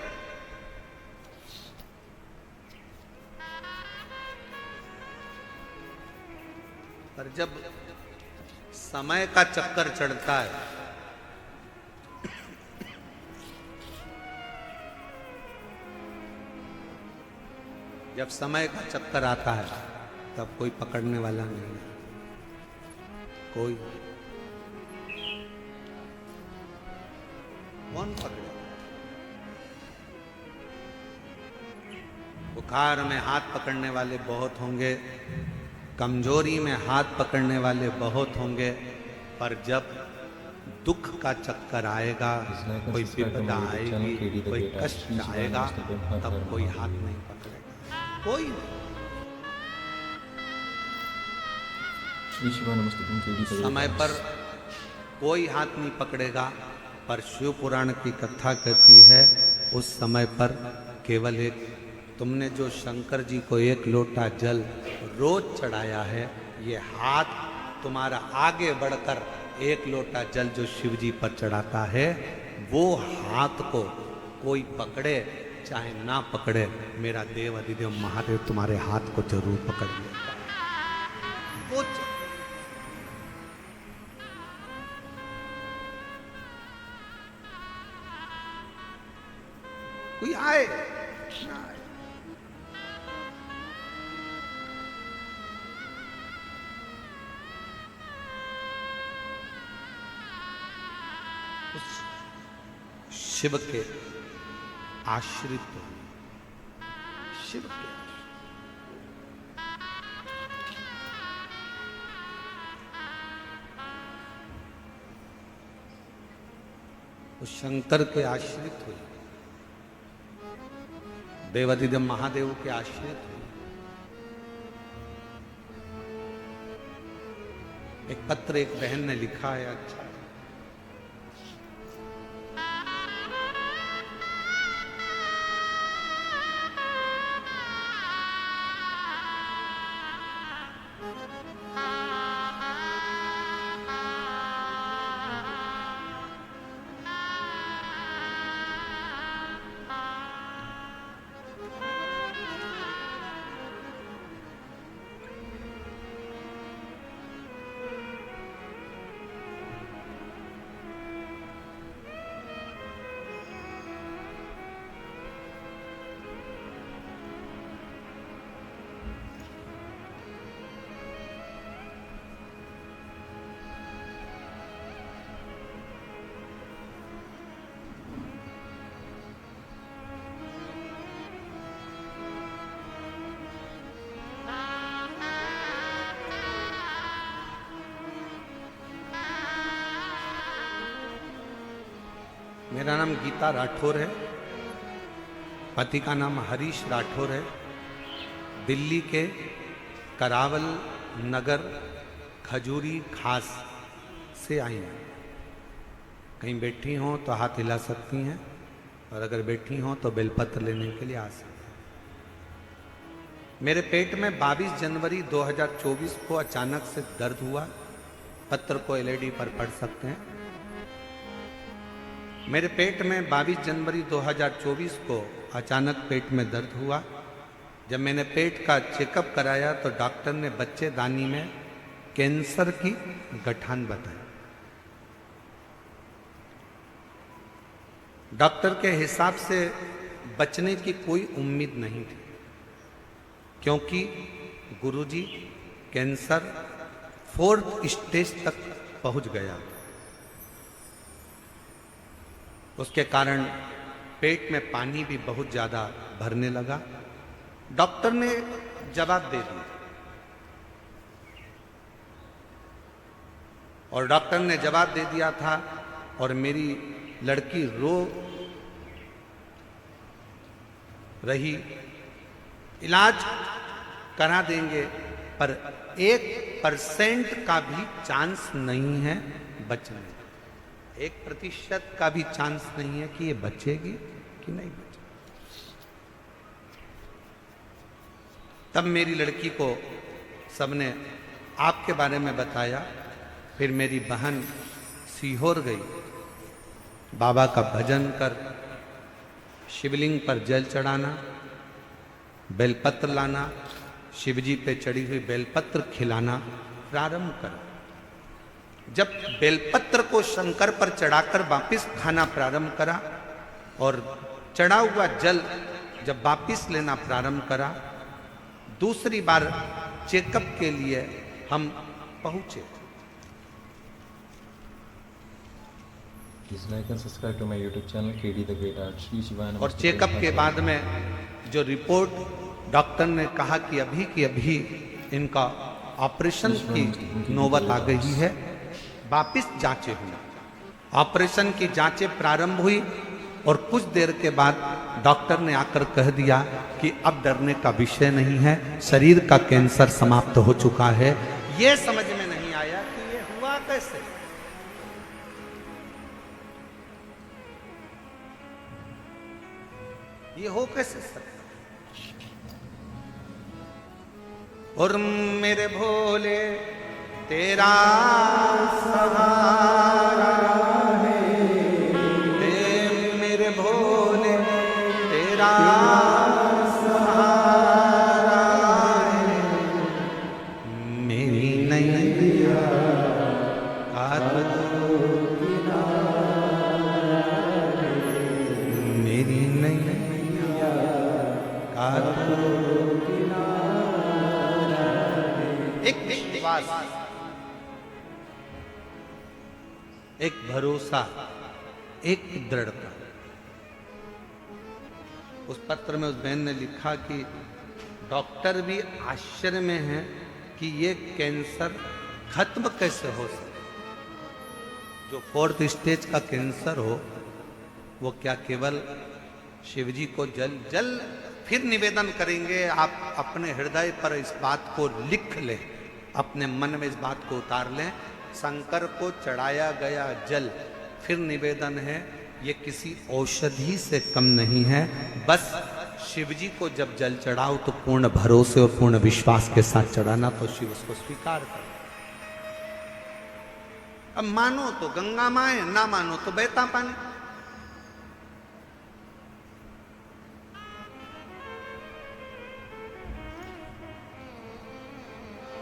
पर जब समय का चक्कर चढ़ता है जब समय का चक्कर आता है तब कोई पकड़ने वाला नहीं है। कोई कौन पकड़े? बुखार में हाथ पकड़ने वाले बहुत होंगे, कमजोरी में हाथ पकड़ने वाले बहुत होंगे, पर जब दुख का चक्कर आएगा, कोई विपदा आएगी, कोई कष्ट आएगा, तब कोई हाथ नहीं पकड़ेगा। कोई नहीं। श्री शिवा नमस्तुभ्यं। समय पर कोई हाथ नहीं पकड़ेगा, पर शिव पुराण की कथा कहती है उस समय पर केवल एक, तुमने जो शंकर जी को एक लोटा जल रोज चढ़ाया है, ये हाथ तुम्हारा आगे बढ़कर एक लोटा जल जो शिव जी पर चढ़ाता है, वो हाथ को कोई पकड़े चाहे ना पकड़े, मेरा देव अधिदेव महादेव तुम्हारे हाथ को जरूर पकड़ लेगा। कुछ कोई आए ना आए, उस शिव के आश्रित हो, शिव के उस शंकर के आश्रित हुए, देवाधिदेव महादेव के आश्रित हुए। एक पत्र एक बहन ने लिखा है, अच्छा मेरा नाम गीता राठौर है, पति का नाम हरीश राठौर है। दिल्ली के करावल नगर खजूरी खास से आई हैं। कहीं बैठी हों तो हाथ हिला सकती हैं, और अगर बैठी हों तो बेलपत्र लेने के लिए आ सकती हैं। मेरे पेट में 22 जनवरी 2024 को अचानक से दर्द हुआ। पत्र को एलईडी पर पढ़ सकते हैं। मेरे पेट में 22 जनवरी 2024 को अचानक पेट में दर्द हुआ। जब मैंने पेट का चेकअप कराया तो डॉक्टर ने बच्चेदानी में कैंसर की गठान बताई। डॉक्टर के हिसाब से बचने की कोई उम्मीद नहीं थी, क्योंकि गुरुजी कैंसर 4th स्टेज तक पहुंच गया। उसके कारण पेट में पानी भी बहुत ज़्यादा भरने लगा। डॉक्टर ने जवाब दे दिया, और डॉक्टर ने जवाब दे दिया था, और मेरी लड़की रो रही। इलाज करा देंगे, पर 1% का भी चांस नहीं है बचने, 1% का भी चांस नहीं है कि ये बचेगी कि नहीं बचेगी। तब मेरी लड़की को सबने आपके बारे में बताया। फिर मेरी बहन सीहोर गई, बाबा का भजन कर, शिवलिंग पर जल चढ़ाना, बेलपत्र लाना, शिवजी पे चढ़ी हुई बेलपत्र खिलाना प्रारंभ कर। जब बेलपत्र को शंकर पर चढ़ाकर वापिस खाना प्रारंभ करा, और चढ़ा हुआ जल जब वापिस लेना प्रारंभ करा, दूसरी बार चेकअप के लिए हम पहुंचे। Please like and subscribe to my YouTube channel KD The Great Art Shri शिवाय। और चेकअप के बाद में जो रिपोर्ट डॉक्टर ने कहा कि अभी की अभी इनका ऑपरेशन की नौबत आ गई है, वापिस जांचें हुई। ऑपरेशन की जांचें प्रारंभ हुई, और कुछ देर के बाद डॉक्टर ने आकर कह दिया कि अब डरने का विषय नहीं है, शरीर का कैंसर समाप्त हो चुका है। यह समझ में नहीं आया कि ये हुआ कैसे। ये हो कैसे सकता। और मेरे भोले तेरा सहारा है, मेरे भोले तेरा सहारा है, मेरी नैया मेरी नैया एक विश्वास, एक भरोसा, एक दृढ़ता। उस पत्र में उस बहन ने लिखा कि डॉक्टर भी आश्चर्य में है कि ये कैंसर खत्म कैसे हो सकता। जो 4th स्टेज का कैंसर हो, वो क्या केवल शिवजी को जल फिर निवेदन करेंगे। आप अपने हृदय पर इस बात को लिख लें, अपने मन में इस बात को उतार लें। शंकर को चढ़ाया गया जल फिर निवेदन है, ये किसी औषधि से कम नहीं है। बस शिवजी को जब जल चढ़ाओ तो पूर्ण भरोसे और पूर्ण विश्वास के साथ चढ़ाना, तो शिव उसको स्वीकार कर। अब मानो तो गंगा माए, ना मानो तो बहता पानी।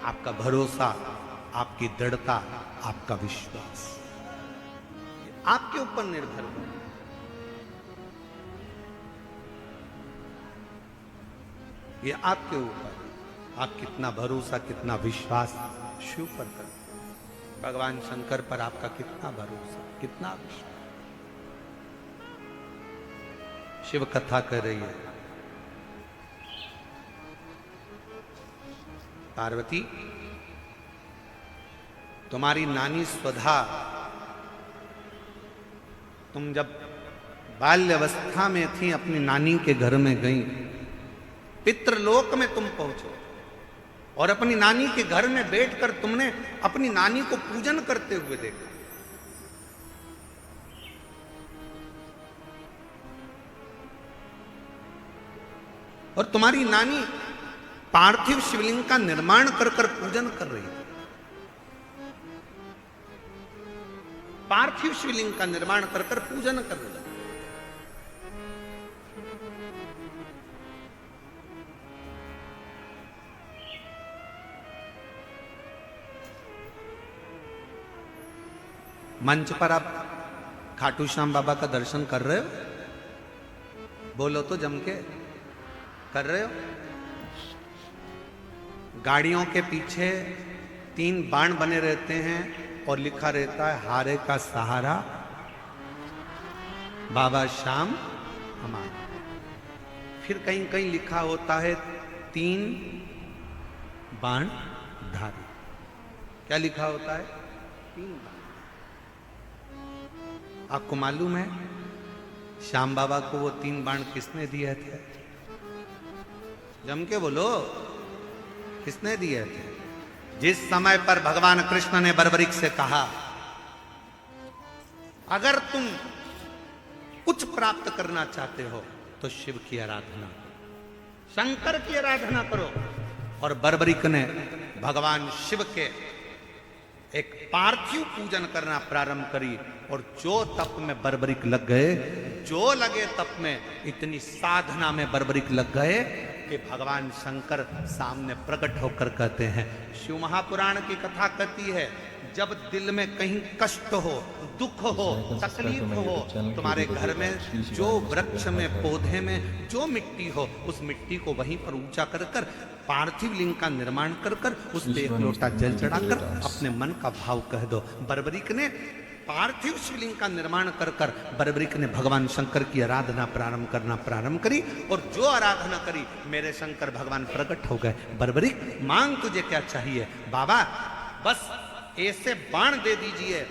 आपका भरोसा, आपकी दृढ़ता, आपका विश्वास आपके ऊपर निर्भर है। ये आपके ऊपर, आप कितना भरोसा, कितना विश्वास शिव पर करते हैं। भगवान शंकर पर आपका कितना भरोसा, कितना विश्वास। शिव कथा कर रही है। पार्वती, तुम्हारी नानी स्वधा, तुम जब बाल्यावस्था में थी, अपनी नानी के घर में गई, पितृलोक में तुम पहुंचो और अपनी नानी के घर में बैठकर तुमने अपनी नानी को पूजन करते हुए देखा। और तुम्हारी नानी पार्थिव शिवलिंग का निर्माण कर कर पूजन कर रही थी। पार्थिव शिवलिंग का निर्माण कर कर पूजन कर रही थी। मंच पर आप खाटू श्याम बाबा का दर्शन कर रहे हो? बोलो तो जम के, कर रहे हो? गाड़ियों के पीछे 3 बाण बने रहते हैं और लिखा रहता है हारे का सहारा बाबा श्याम हमारा। फिर कहीं कहीं लिखा होता है 3 बाण धारी। क्या लिखा होता है? 3 बाण। आपको मालूम है श्याम बाबा को वो 3 बाण किसने दिए थे? जम के बोलो, किसने दिए थे? जिस समय पर भगवान कृष्ण ने बर्बरीक से कहा अगर तुम कुछ प्राप्त करना चाहते हो तो शिव की आराधना, शंकर की आराधना करो। और बर्बरीक ने भगवान शिव के एक पार्थिव पूजन करना प्रारंभ करी और जो तप में बर्बरीक लग गए, जो लगे तप में, इतनी साधना में बर्बरीक लग गए कि भगवान शंकर सामने प्रकट होकर कहते हैं। शिव महापुराण की कथा कहती है जब दिल में कहीं कष्ट हो, दुख हो, तकलीफ हो, तुम्हारे घर में जो वृक्ष में, पौधे में जो मिट्टी हो, उस मिट्टी को वहीं पर ऊंचा कर कर पार्थिव लिंग का निर्माण कर कर उस पे एक लोटा जल चढ़ाकर अपने मन का भाव कह दो। बर्बरीक ने पार्थिव शिवलिंग का निर्माण कर कर बर्बरीक ने भगवान शंकर की आराधना प्रारंभ करी और जो आराधना करी मेरे शंकर भगवान प्रकट हो गए। बर्बरीक मांग तुझे क्या चाहिए? बाबा बस ऐसे बाण दे दीजिए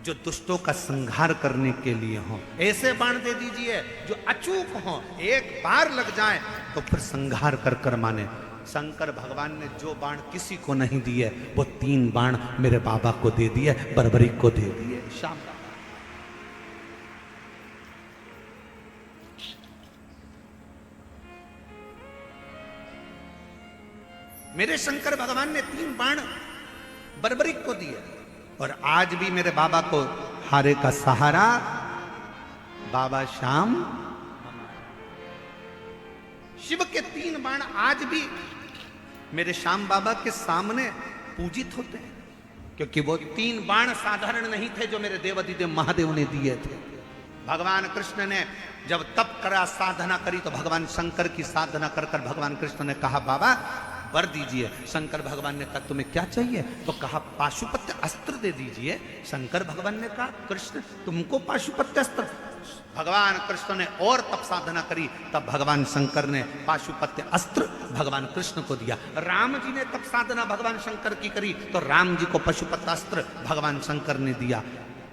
जो दुष्टों का संहार करने के लिए हो, ऐसे बाण दे दीजिए जो अचूक हो, एक बार लग जाए तो फिर संहार कर कर माने। शंकर भगवान ने जो बाण किसी को नहीं दिए वो 3 बाण मेरे बाबा को दे दिए, बर्बरीक को दे दिए। शाम मेरे शंकर भगवान ने 3 बाण बर्बरीक को दिए और आज भी मेरे बाबा को हारे का सहारा बाबा श्याम। शिव के 3 बाण आज भी मेरे श्याम बाबा के सामने पूजित होते हैं क्योंकि वो 3 बाण साधारण नहीं थे जो मेरे देवाधिदेव महादेव ने दिए थे। भगवान कृष्ण ने जब तप करा, साधना करी तो भगवान शंकर की साधना कर कर भगवान कृष्ण ने कहा बाबा वर दीजिए। शंकर भगवान ने कहा तुम्हें क्या चाहिए? तो कहा पाशुपत्य अस्त्र दे दीजिए। शंकर भगवान ने कहा कृष्ण तुमको पाशुपत्य अस्त्र? भगवान कृष्ण ने और तप साधना करी, तब भगवान शंकर ने पाशुपत्य अस्त्र भगवान कृष्ण को दिया। राम जी ने तप साधना भगवान शंकर की करी तो राम जी को पाशुपत्य अस्त्र भगवान शंकर ने दिया।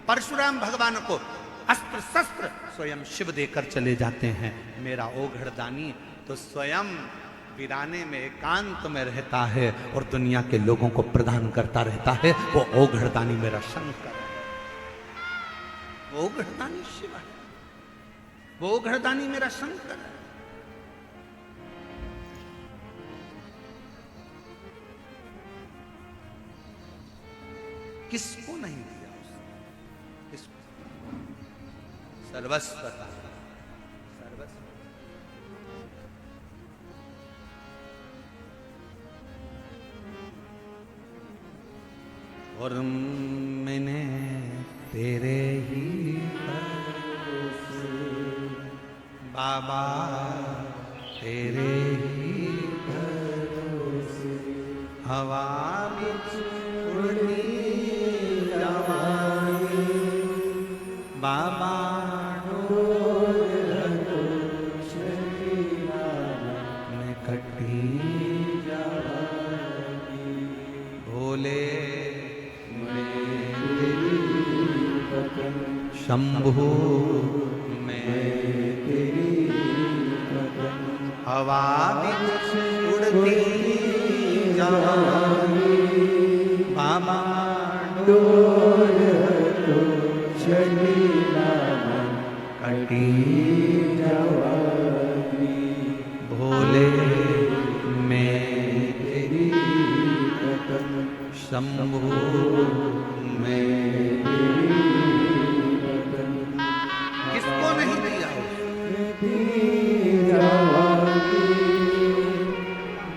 परशुराम भगवान को अस्त्र शस्त्र स्वयं शिव देकर चले जाते हैं। मेरा ओघड़दानी तो स्वयं वीराने में एकांत में रहता है और दुनिया के लोगों को प्रदान करता रहता है। वो ओघड़दानी मेरा शंकर है, वो ओघड़दानी शिव है, वो ओघड़दानी मेरा शंकर है। किसको नहीं दिया उसने? किसको? सर्वस्व का सर्वस्व। और मैंने तेरे ही भरोसे बाबा, तेरे ही भरोसे हवा बिच उड़ती जवानी बाबा में कटी भोले शंभु में हवा बिच उड़ती जावांगी बाबा डोर तो चढ़ी नाम कटी जावांगी भोले में तेरी कदम शंभु में किसको नहीं दिया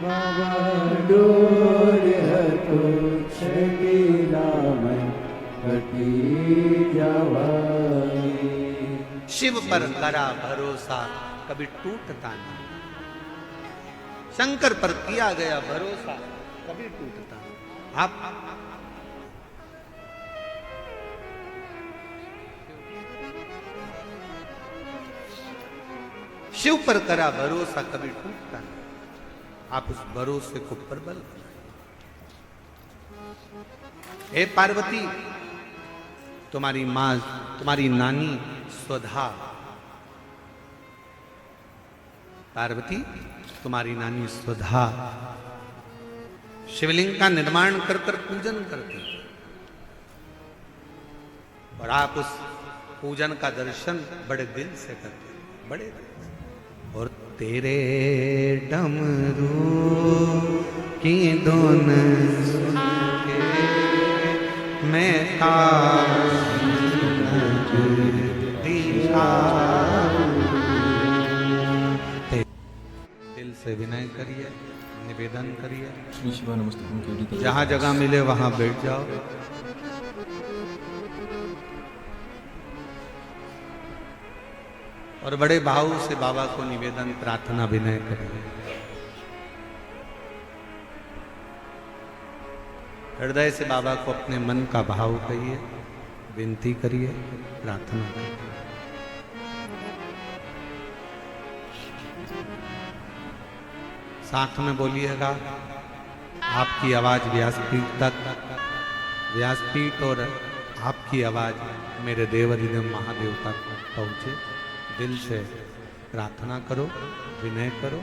बाबा डोर तो छड़ी नाम कटी जावांगी शिव पर करा भरोसा कभी टूटता नहीं शंकर पर किया गया भरोसा कभी टूटता नहीं आप शिव पर करा भरोसा कभी टूटता नहीं आप उस भरोसे को प्रबल बनाएं। हे पार्वती तुम्हारी मां तुम्हारी नानी स्वधा पार्वती तुम्हारी नानी स्वधा शिवलिंग का निर्माण कर कर पूजन करते और आप उस पूजन का दर्शन बड़े दिल से करते बड़े दिल से। और तेरे डमरू की धुन सुन के मैं दिल से विनय करिए निवेदन करिए श्री शिवाय नमस्तुभ्यं केडी तक जहां जगह मिले वहां बैठ जाओ और बड़े भाव से बाबा को निवेदन प्रार्थना विनय करिए हृदय से बाबा को अपने मन का भाव कहिए विनती करिए प्रार्थना करिए साथ में बोलिएगा आपकी आवाज व्यासपीठ तक व्यासपीठ और आपकी आवाज मेरे देवाधिदेव महादेव तक पहुंचे दिल से प्रार्थना करो विनय करो